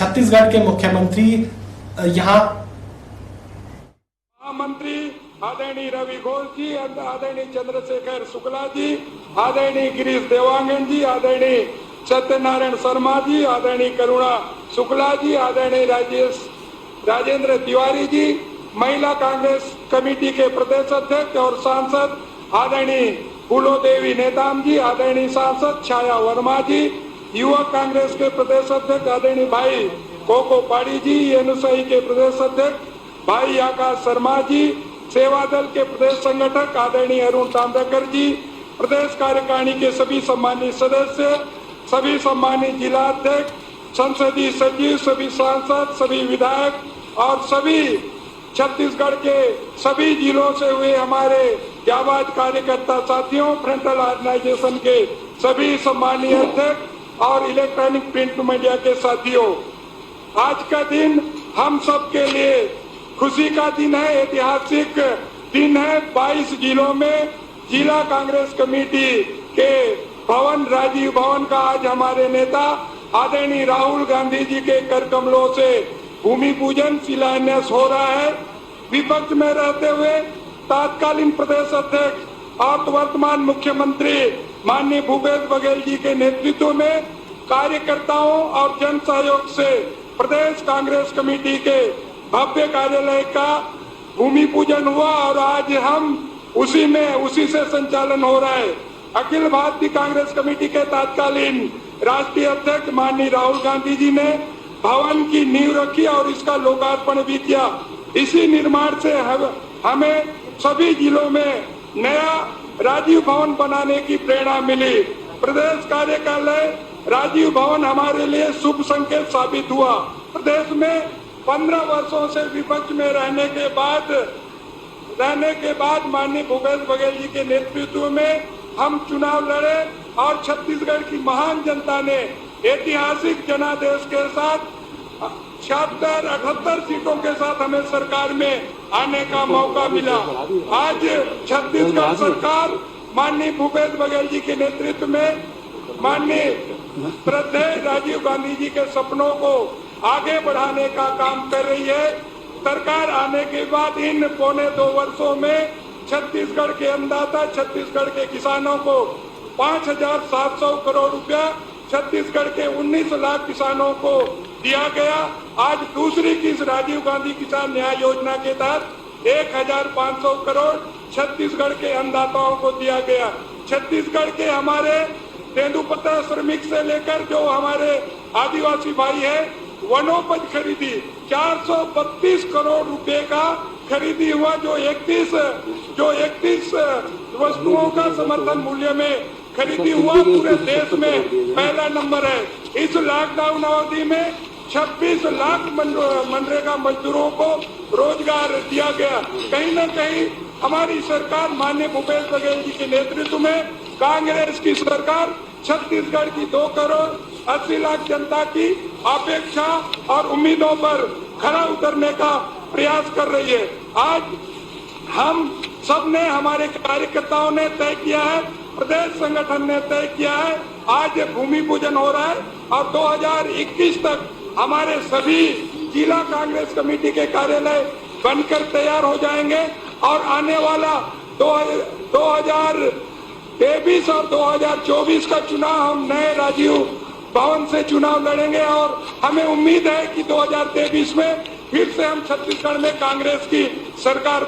छत्तीसगढ़ के मुख्यमंत्री यहाँ मंत्री आदरणीय रवि घोष जी, आदरणीय चंद्रशेखर शुक्ला जी, आदरणीय गिरीश देवांगन जी, आदरणीय सत्यनारायण शर्मा जी, आदरणीय करुणा शुक्ला जी, आदरणीय राजेंद्र तिवारी जी, महिला कांग्रेस कमेटी के प्रदेश अध्यक्ष और सांसद आदरणीय फूलो देवी नेताम जी, आदरणीय सांसद छाया वर्मा जी, युवा कांग्रेस के प्रदेश अध्यक्ष आदरणीय भाई कोको पाड़ी जी, एनएसआई के प्रदेश अध्यक्ष भाई आकाश शर्मा जी, सेवा दल के प्रदेश संगठक आदरणीय अरुण तांबेकर जी, प्रदेश कार्यकारिणी के सभी सम्मानित सदस्य, सभी सम्मानित जिला अध्यक्ष, संसदीय सचिव, सभी सांसद, सभी विधायक और सभी छत्तीसगढ़ के सभी जिलों से हुए हमारे जाबाज कार्यकर्ता साथियों, फ्रंटल ऑर्गेनाइजेशन के सभी सम्मानीय अध्यक्ष और इलेक्ट्रॉनिक प्रिंट मीडिया के साथियों, आज का दिन हम सब के लिए खुशी का दिन है, ऐतिहासिक दिन है। 22 जिलों में जिला कांग्रेस कमेटी के भवन, राजीव भवन का आज हमारे नेता आदरणीय राहुल गांधी जी के कर कमलों से भूमि पूजन शिलान्यास हो रहा है। विपक्ष में रहते हुए तत्कालीन प्रदेश अध्यक्ष और वर्तमान मुख्यमंत्री माननीय भूपेश बघेल जी के नेतृत्व में कार्यकर्ताओं और जन सहयोग से प्रदेश कांग्रेस कमेटी के भव्य कार्यालय का भूमि पूजन हुआ और आज हम उसी से संचालन हो रहा है। अखिल भारतीय कांग्रेस कमेटी के तत्कालीन राष्ट्रीय अध्यक्ष माननीय राहुल गांधी जी ने भवन की नींव रखी और इसका लोकार्पण भी किया। इसी निर्माण से हमें सभी जिलों में नया राजीव भवन बनाने की प्रेरणा मिली। प्रदेश कार्यालय राजीव भवन हमारे लिए शुभ संकेत साबित हुआ। प्रदेश में 15 वर्षों से विपक्ष में रहने के बाद माननीय भूपेश बघेल जी के नेतृत्व में हम चुनाव लड़े और छत्तीसगढ़ की महान जनता ने ऐतिहासिक जनादेश के साथ 76-78 सीटों के साथ हमें सरकार में आने का मौका मिला। आज छत्तीसगढ़ सरकार माननीय भूपेश बघेल जी के नेतृत्व में माननीय श्रद्धेय राजीव गांधी जी के सपनों को आगे बढ़ाने का काम कर रही है। सरकार आने के बाद इन 1.25 वर्षों में छत्तीसगढ़ के अन्नदाता, छत्तीसगढ़ के किसानों को 5,700 करोड़ रुपया, छत्तीसगढ़ के 19 लाख किसानों को दिया गया। आज दूसरी किस्त राजीव गांधी किसान न्याय योजना के तहत 1,500 करोड़ छत्तीसगढ़ के अन्नदाताओं को दिया गया। छत्तीसगढ़ के हमारे तेंदुपत्ता श्रमिक से लेकर जो हमारे आदिवासी भाई है, वनोपज खरीदी 432 करोड़ रुपए का खरीदी हुआ, जो 31 वस्तुओं का समर्थन मूल्य में खरीदी हुआ पूरे देश में पहला नंबर है। इस लॉकडाउन अवधि में 26 लाख मनरेगा मजदूरों को रोजगार दिया गया। कहीं न कहीं हमारी सरकार माननीय भूपेश बघेल जी के नेतृत्व में कांग्रेस की सरकार छत्तीसगढ़ की 2 करोड़ 80 लाख जनता की अपेक्षा और उम्मीदों पर खरा उतरने का प्रयास कर रही है। आज हम सब ने, हमारे कार्यकर्ताओं ने तय किया है, प्रदेश संगठन ने तय किया है, आज भूमि पूजन हो रहा है और 2021 तक हमारे सभी जिला कांग्रेस कमेटी के कार्यालय बनकर तैयार हो जाएंगे और आने वाला 2023 और 2024 का चुनाव हम नए राजीव भवन से चुनाव लड़ेंगे और हमें उम्मीद है कि 2023 में फिर से हम छत्तीसगढ़ में कांग्रेस की सरकार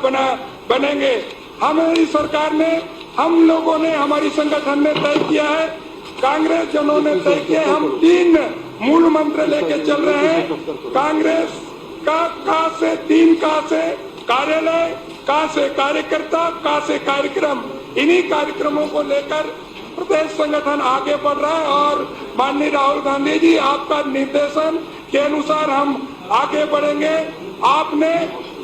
बनेंगे। हमारी सरकार ने, हम लोगों ने, हमारी संगठन ने तय किया है, कांग्रेस जनों ने तय किया है, हम 3 मूल मंत्र लेके चल रहे हैं। कांग्रेस का से 3 का से कार्यालय, का से कार्यकर्ता, का से कार्यक्रम, इन्हीं कार्यक्रमों को लेकर प्रदेश संगठन आगे बढ़ रहा है और माननीय राहुल गांधी जी आपका निर्देशन के अनुसार हम आगे बढ़ेंगे। आपने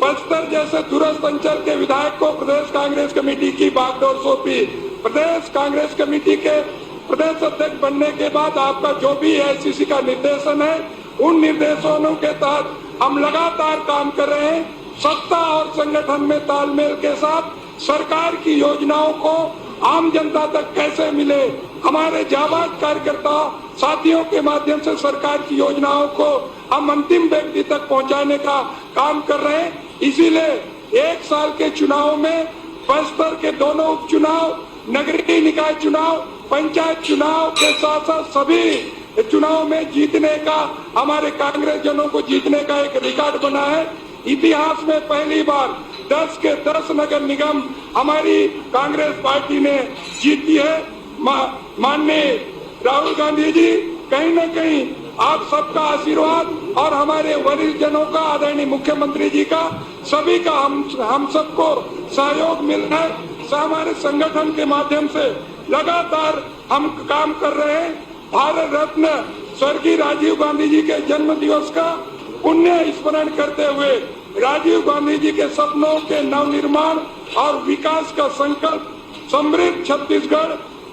बस्तर जैसे दूरस्थ अंचल के विधायक को प्रदेश कांग्रेस कमेटी की बागडोर सौंपी। प्रदेश कांग्रेस कमेटी के प्रदेश अध्यक्ष बनने के बाद आपका जो भी एआईसीसी का निर्देशन है, उन निर्देशों के तहत हम लगातार काम कर रहे हैं। सत्ता और संगठन में तालमेल के साथ सरकार की योजनाओं को आम जनता तक कैसे मिले, हमारे जाबाज कार्यकर्ता साथियों के माध्यम से सरकार की योजनाओं को हम अंतिम व्यक्ति तक पहुंचाने का काम कर रहे हैं। इसीलिए 1 साल के चुनाव में बस्तर के दोनों उपचुनाव, नगरीय निकाय चुनाव, पंचायत चुनाव के साथ साथ सभी चुनाव में जीतने का, हमारे कांग्रेस जनों को जीतने का एक रिकॉर्ड बना है। इतिहास में पहली बार 10 के 10 नगर निगम हमारी कांग्रेस पार्टी ने जीती है। माननीय राहुल गांधी जी, कहीं न कहीं आप सबका आशीर्वाद और हमारे वरिष्ठ जनों का, आदरणीय मुख्यमंत्री जी का, सभी का हम सबको सहयोग मिल रहा है। हमारे संगठन के माध्यम से लगातार हम काम कर रहे हैं। भारत रत्न स्वर्गीय राजीव गांधी जी के जन्म दिवस का पुण्य स्मरण करते हुए राजीव गांधी जी के सपनों के नवनिर्माण और विकास का संकल्प समृद्ध छत्तीसगढ़,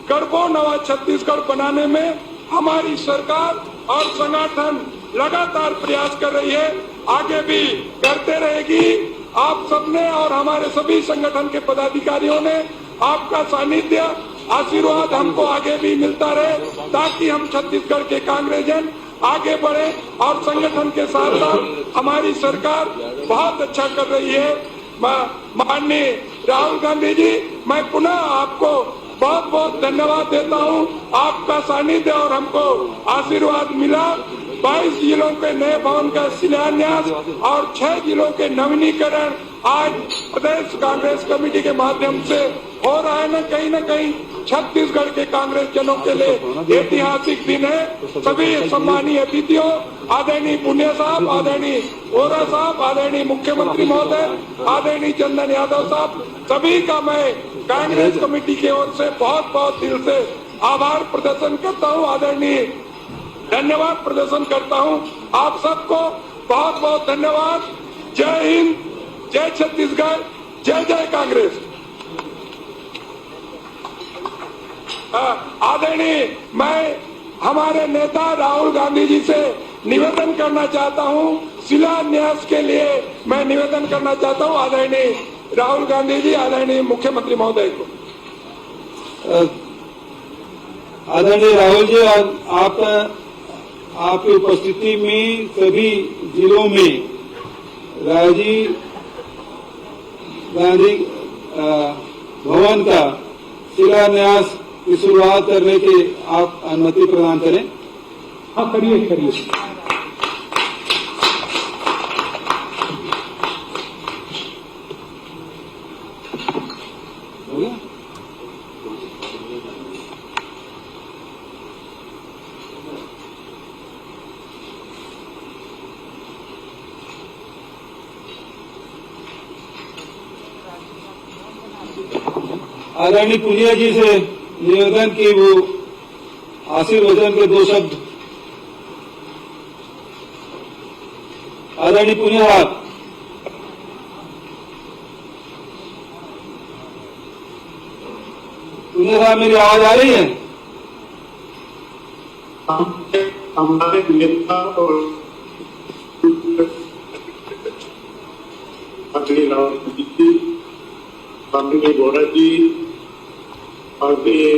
गढ़बो नवा छत्तीसगढ़ बनाने में हमारी सरकार और संगठन लगातार प्रयास कर रही है, आगे भी करते रहेगी। आप सबने और हमारे सभी संगठन के पदाधिकारियों ने आपका सानिध्य, आशीर्वाद हमको आगे भी मिलता रहे, ताकि हम छत्तीसगढ़ के कांग्रेसजन आगे बढ़े और संगठन के साथ साथ हमारी सरकार बहुत अच्छा कर रही है। माननीय राहुल गांधी जी, मैं पुनः आपको बहुत बहुत धन्यवाद देता हूं। आपका सानिध्य और हमको आशीर्वाद मिला। 22 जिलों के नए भवन का शिलान्यास और 6 जिलों के नवीनीकरण आज प्रदेश कांग्रेस कमेटी के माध्यम से हो रहा है। न कहीं छत्तीसगढ़ के कांग्रेस जनों के लिए ऐतिहासिक दिन है। सभी सम्मानीय अतिथियों, आदरणीय पुनिया साहब, आदरणीय वोरा साहब, आदरणीय मुख्यमंत्री महोदय, आदरणीय चंदन यादव साहब, सभी का मैं कांग्रेस कमेटी की ओर से बहुत बहुत दिल से आभार प्रदर्शन करता हूं, आदरणीय धन्यवाद प्रदर्शन करता हूं। आप सबको बहुत बहुत धन्यवाद। जय हिंद, जय छत्तीसगढ़, जय जय कांग्रेस। आदरणीय, मैं हमारे नेता राहुल गांधी जी से निवेदन करना चाहता हूं, शिलान्यास के लिए मैं निवेदन करना चाहता हूं आदरणीय राहुल गांधी जी, आदरणीय मुख्यमंत्री महोदय को। आदरणीय राहुल जी, आपकी उपस्थिति में सभी जिलों में राजीव गांधी भवन का शिलान्यास की शुरुआत करने की आप अनुमति प्रदान करें। हाँ, करिए। हो गया? आदरणीय पुनिया जी से निवेदन की वो आशीर्वचन के 2 शब्द। आदरणीय पुनिया साहब, पुनिया साहब, मेरी आवाज आ रही है? हमारे नेता और आदरणीय राहुल जी, आदरणीय गौड़ा जी, आदरणीय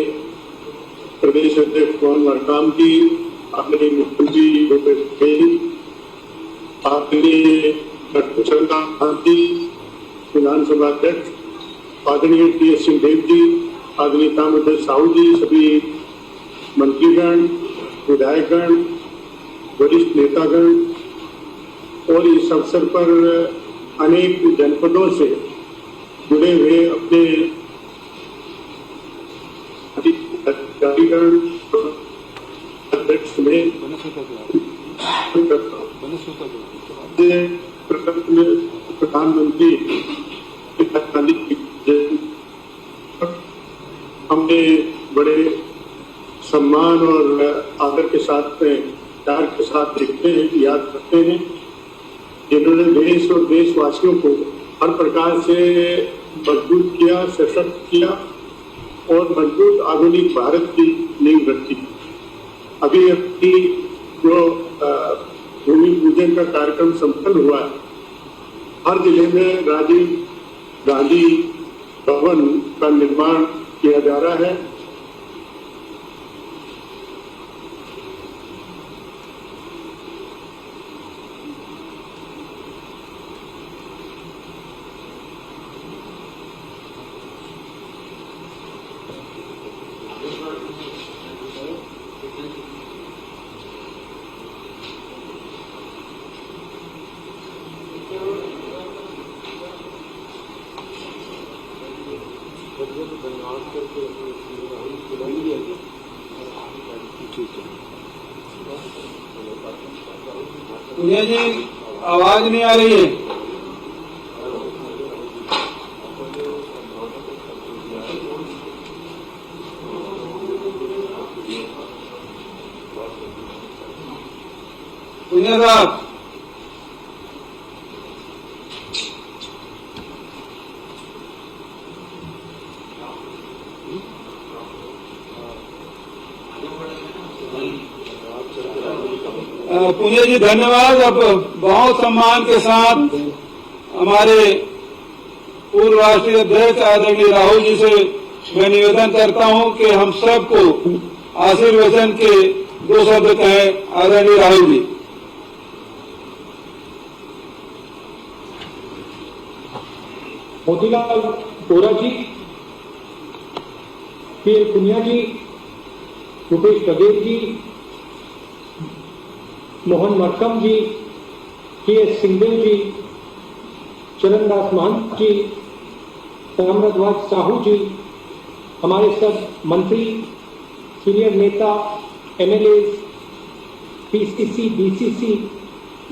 प्रदेश अध्यक्ष मोहन मरकाम जी, आदरणीय मुख्यमंत्री भूपेश बघेल, आदरणीय डॉक्टर चंद्रकांत जी, विधानसभा अध्यक्ष, आदरणीय टी.एस. सिंहदेव जी, आदरणीय ताम्रध्वज साहू जी, सभी मंत्रीगण, विधायकगण, वरिष्ठ नेतागण और इस अवसर पर अनेक जनपदों से जुड़े हुए अपने अधिकारीगण, अध्यक्ष में प्रधानमंत्री हमने बड़े सम्मान और आदर के साथ, प्यार के साथ देखते हैं, याद करते हैं, जिन्होंने देश और देशवासियों को हर प्रकार से मजबूत किया, सशक्त किया और मजबूत आधुनिक भारत की नींव रखी। अभी जो भूमि पूजन का कार्यक्रम संपन्न हुआ, हर जिले में राजीव गांधी भवन का निर्माण किया जा रहा है। पूजा जी आवाज नहीं आ रही है। पूजा साहब पुण्य जी धन्यवाद। अब बहुत सम्मान के साथ हमारे पूर्व राष्ट्रीय अध्यक्ष आदरणीय राहुल जी से मैं निवेदन करता हूं कि हम सबको आशीर्वचन के 2 शब्द कहें। आदरणीय राहुल जी। मोतीलाल वोरा जी, पीएल पुनिया जी, रुपेश बघेल जी, मोहन मरकम जी, के.एस. सिंघल जी, चरणदास महंत जी, ताम्रध्वज साहू जी, हमारे सब मंत्री, सीनियर नेता, MLA, PCC, BCC,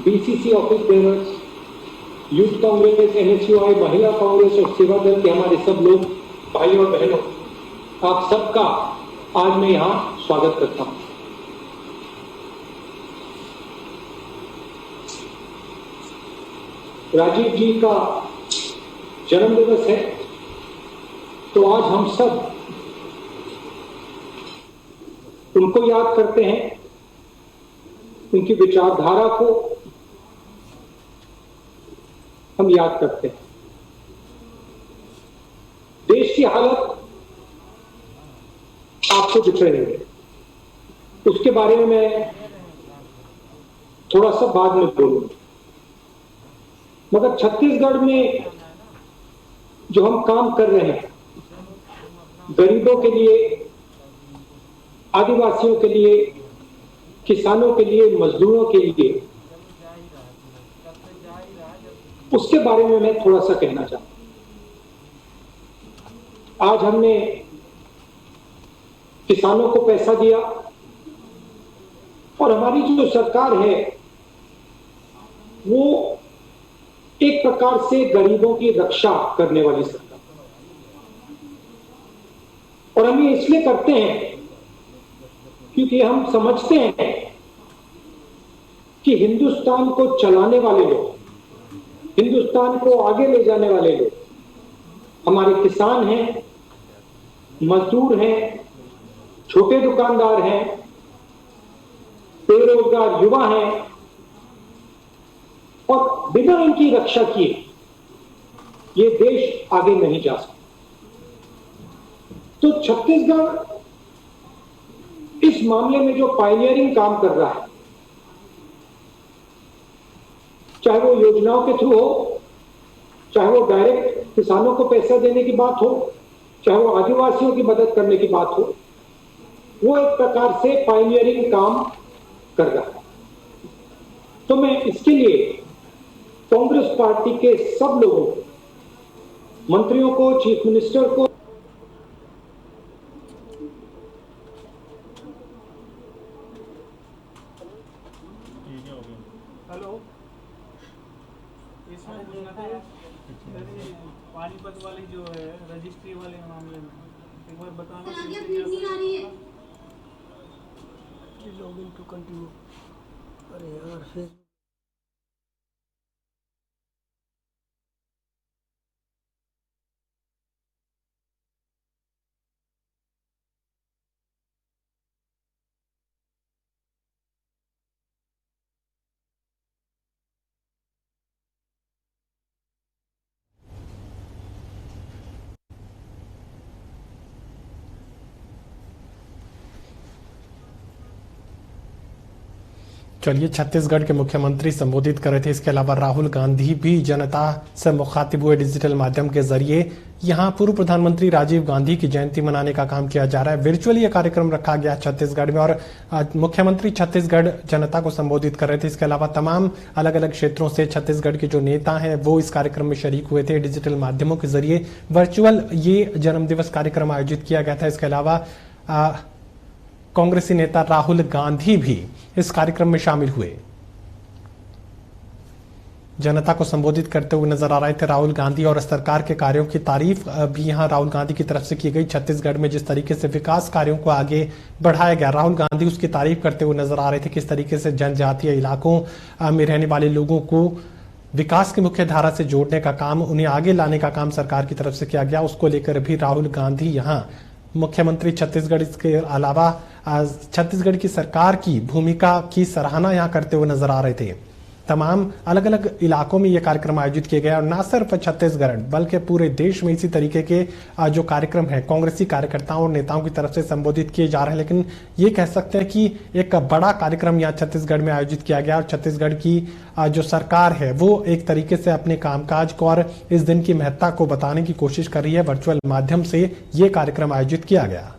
BCC office bearers, youth Congress, NSUI, महिला कांग्रेस और सेवा दल के हमारे सब लोग, भाइयों और बहनों, आप सबका आज मैं यहाँ स्वागत करता हूँ। राजीव जी का जन्म दिवस है, तो आज हम सब उनको याद करते हैं, उनकी विचारधारा को हम याद करते हैं। देश की हालत आपको दिख रही है, उसके बारे में मैं थोड़ा सा बाद में बोलूंगा, मगर छत्तीसगढ़ में जो हम काम कर रहे हैं, गरीबों के लिए, आदिवासियों के लिए, किसानों के लिए, मजदूरों के लिए, उसके बारे में मैं थोड़ा सा कहना चाहता हूं। आज हमने किसानों को पैसा दिया और हमारी जो सरकार है वो एक प्रकार से गरीबों की रक्षा करने वाली सरकार, और हम ये इसलिए करते हैं क्योंकि हम समझते हैं कि हिंदुस्तान को चलाने वाले लोग, हिंदुस्तान को आगे ले जाने वाले लोग हमारे किसान हैं, मजदूर हैं, छोटे दुकानदार हैं, बेरोजगार युवा हैं, और बिना इनकी रक्षा किए ये देश आगे नहीं जा सकता। तो छत्तीसगढ़ इस मामले में जो पायनियरिंग काम कर रहा है, चाहे वो योजनाओं के थ्रू हो, चाहे वो डायरेक्ट किसानों को पैसा देने की बात हो, चाहे वो आदिवासियों की मदद करने की बात हो, वो एक प्रकार से पायनियरिंग काम कर रहा है। तो मैं इसके लिए कांग्रेस पार्टी के सब लोगों को, मंत्रियों को, चीफ मिनिस्टर को, हेलो, इसमें पूछना था पानीपत वाली जो है रजिस्ट्री वाले मामले में एक बार बताना। Login to continue. अरे यार फिर चलिए, छत्तीसगढ़ के मुख्यमंत्री संबोधित कर रहे थे। इसके अलावा राहुल गांधी भी जनता से मुखातिब हुए डिजिटल माध्यम के जरिए। यहां पूर्व प्रधानमंत्री राजीव गांधी की जयंती मनाने का काम किया जा रहा है। वर्चुअली यह कार्यक्रम रखा गया छत्तीसगढ़ में और मुख्यमंत्री छत्तीसगढ़ जनता को संबोधित कर रहे थे। इसके अलावा तमाम अलग अलग क्षेत्रों से छत्तीसगढ़ के जो नेता हैं वो इस कार्यक्रम में शरीक हुए थे। डिजिटल माध्यमों के जरिए वर्चुअल ये जन्मदिवस कार्यक्रम आयोजित किया गया था। इसके अलावा कांग्रेसी नेता राहुल गांधी भी इस कार्यक्रम में शामिल हुए। जनता को संबोधित करते हुए नजर आ रहे थे राहुल गांधी और सरकार के कार्यों की तारीफ भी यहां राहुल गांधी की तरफ से की गई। छत्तीसगढ़ में जिस तरीके से विकास कार्यों को आगे बढ़ाया गया, राहुल गांधी उसकी तारीफ करते हुए नजर आ रहे थे। किस तरीके से जनजातीय इलाकों में रहने वाले लोगों को विकास की मुख्य धारा से जोड़ने का काम, उन्हें आगे लाने का काम सरकार की तरफ से किया गया, उसको लेकर भी राहुल गांधी यहाँ मुख्यमंत्री छत्तीसगढ़ इसके अलावा छत्तीसगढ़ की सरकार की भूमिका की सराहना यहां करते हुए नजर आ रहे थे। तमाम अलग अलग इलाकों में यह कार्यक्रम आयोजित किए गए और न सिर्फ छत्तीसगढ़ बल्कि पूरे देश में इसी तरीके के जो कार्यक्रम है कांग्रेसी कार्यकर्ताओं और नेताओं की तरफ से संबोधित किए जा रहे हैं। लेकिन ये कह सकते हैं कि एक बड़ा कार्यक्रम यहाँ छत्तीसगढ़ में आयोजित किया गया और छत्तीसगढ़ की जो सरकार है वो एक तरीके से अपने कामकाज को और इस दिन की महत्ता को बताने की कोशिश कर रही है। वर्चुअल माध्यम से ये कार्यक्रम आयोजित किया गया।